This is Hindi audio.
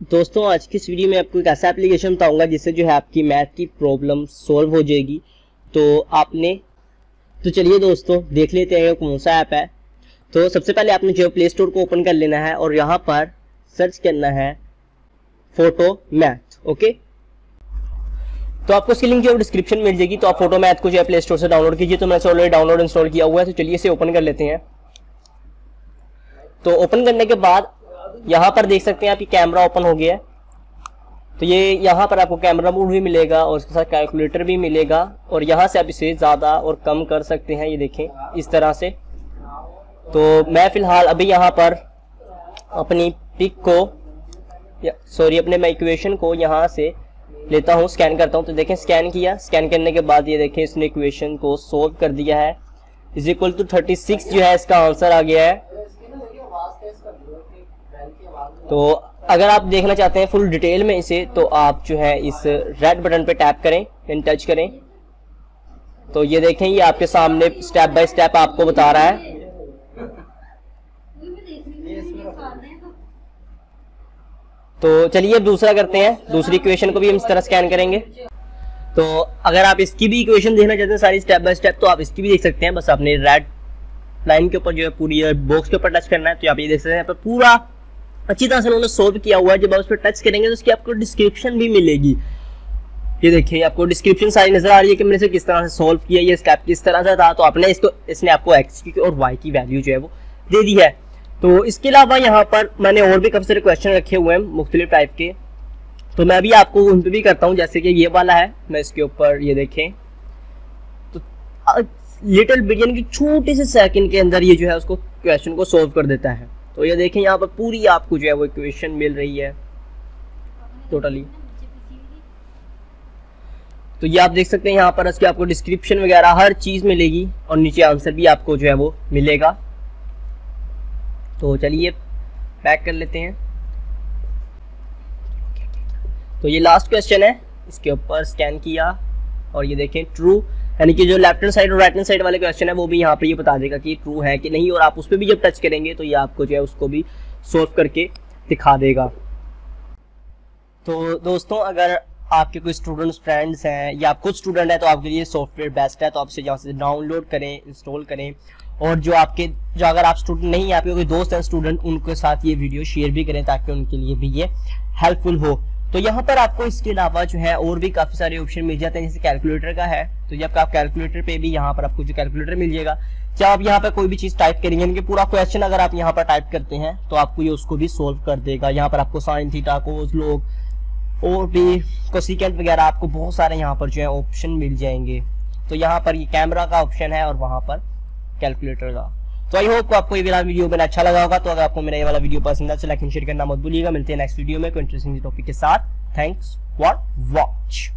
दोस्तों आज की इस वीडियो में आपको एक ऐसा एप्लीकेशन बताऊंगा जिससे जो है आपकी मैथ की प्रॉब्लम सॉल्व हो जाएगी। तो चलिए दोस्तों देख लेते हैं कौन सा ऐप है। तो सबसे पहले आपने जो प्ले स्टोर को ओपन कर लेना है और यहाँ पर सर्च करना है फोटो मैथ। ओके, तो आपको इसकी लिंक जो है डिस्क्रिप्शन मिल जाएगी। तो आप फोटो मैथ को जो है प्ले स्टोर से डाउनलोड कीजिए। तो मैंने ऑलरेडी डाउनलोड इंस्टॉल किया हुआ है, तो चलिए इसे ओपन कर लेते हैं। तो ओपन करने के बाद यहाँ पर देख सकते हैं आपकी कैमरा ओपन हो गया है। तो ये यहाँ पर आपको कैमरा मोड भी मिलेगा और इसके साथ कैलकुलेटर भी मिलेगा और यहाँ से आप इसे ज़्यादा और कम कर सकते हैं। ये देखें इस तरह से। तो मैं फिलहाल अभी यहाँ पर अपनी पिक को अपने मैं इक्वेशन को यहाँ से लेता हूँ, स्कैन करता हूँ। तो देखें स्कैन किया, स्कैन करने के बाद ये देखें इसने इक्वेशन को सोल्व कर दिया है। इज इक्वल टू 36 जो है इसका आंसर आ गया है। तो अगर आप देखना चाहते हैं फुल डिटेल में इसे, तो आप जो है इस रेड बटन पे टैप करें, यानी टच करें। तो ये देखें ये आपके सामने स्टेप बाय स्टेप आपको बता रहा है। तो चलिए अब दूसरा करते हैं, दूसरी इक्वेशन को भी हम इस तरह स्कैन करेंगे। तो अगर आप इसकी भी इक्वेशन देखना चाहते हैं सारी स्टेप बाय स्टेप, तो आप इसकी भी देख सकते हैं। बस आपने रेड लाइन के ऊपर जो है पूरी बॉक्स के ऊपर टच करना है। तो आप ये देख सकते हैं यहाँ पर पूरा अच्छी तरह से उन्होंने सोल्व किया हुआ है। जब आप उस पर टच करेंगे तो उसकी आपको डिस्क्रिप्शन भी मिलेगी। ये देखिए आपको डिस्क्रिप्शन सारी नजर आ रही है कि मैंने इसे किस तरह से सोल्व किया, ये स्टेप किस तरह से था। तो आपने इसने आपको एक्स की और वाई की वैल्यू जो है वो दे दी है। तो इसके अलावा यहाँ पर मैंने और भी काफी सारे क्वेश्चन रखे हुए हैं मुख्तलिफ टाइप के। तो मैं भी आपको उन पर भी करता हूँ, जैसे कि ये वाला है। मैं इसके ऊपर ये देखें तो लिटिल बिट यानी कि छोटे से सेकंड के अंदर ये जो है उसको क्वेश्चन को सोल्व कर देता है। तो ये देखें यहाँ पर पूरी आपको जो है वो इक्वेशन मिल रही है टोटली। तो ये आप देख सकते हैं यहाँ पर इसकी आपको डिस्क्रिप्शन वगैरह हर चीज मिलेगी और नीचे आंसर भी आपको जो है वो मिलेगा। तो चलिए पैक कर लेते हैं। तो ये लास्ट क्वेश्चन है, इसके ऊपर स्कैन किया और ये देखें ट्रू, यानी कि जो लेफ्ट हैंड साइड और राइट हैंड साइड वाले क्वेश्चन है वो भी यहाँ पे ये बता देगा कि ट्रू है कि नहीं। और आप उस पर भी जब टच करेंगे तो ये आपको जो है उसको भी सोल्व करके दिखा देगा। तो दोस्तों अगर आपके कोई स्टूडेंट्स फ्रेंड्स हैं या आप खुद स्टूडेंट है तो आपके लिए सॉफ्टवेयर बेस्ट है। तो आप इसे यहाँ से डाउनलोड करें, इंस्टॉल करें। और जो अगर आप स्टूडेंट नहीं, आपके कोई दोस्त हैं स्टूडेंट, उनके साथ ये वीडियो शेयर भी करें ताकि उनके लिए भी ये हेल्पफुल हो। तो यहाँ पर आपको इसके अलावा जो है और भी काफी सारे ऑप्शन मिल जाते हैं, जैसे कैलकुलेटर का है। तो जब आप कैलकुलेटर पे भी यहाँ पर आपको जो कैलकुलेटर मिल जाएगा, जब आप यहाँ पर कोई भी चीज टाइप करेंगे, यानी कि पूरा क्वेश्चन अगर आप यहाँ पर टाइप करते हैं तो आपको ये उसको भी सोल्व कर देगा। यहाँ पर आपको साइन थीटा कोस लोग और भी कोसिकेंट वगैरह आपको बहुत सारे यहाँ पर जो है ऑप्शन मिल जाएंगे। तो यहाँ पर ये कैमरा का ऑप्शन है और वहां पर कैलकुलेटर का। तो आई होप आपको ये वाला वीडियो मेरा अच्छा लगा होगा। तो अगर आपको मेरा ये वाला वीडियो पसंद है तो लाइक एंड शेयर करना मत भूलिएगा। मिलते हैं नेक्स्ट वीडियो में कोई इंटरेस्टिंग टॉपिक के साथ। Thanks for watch.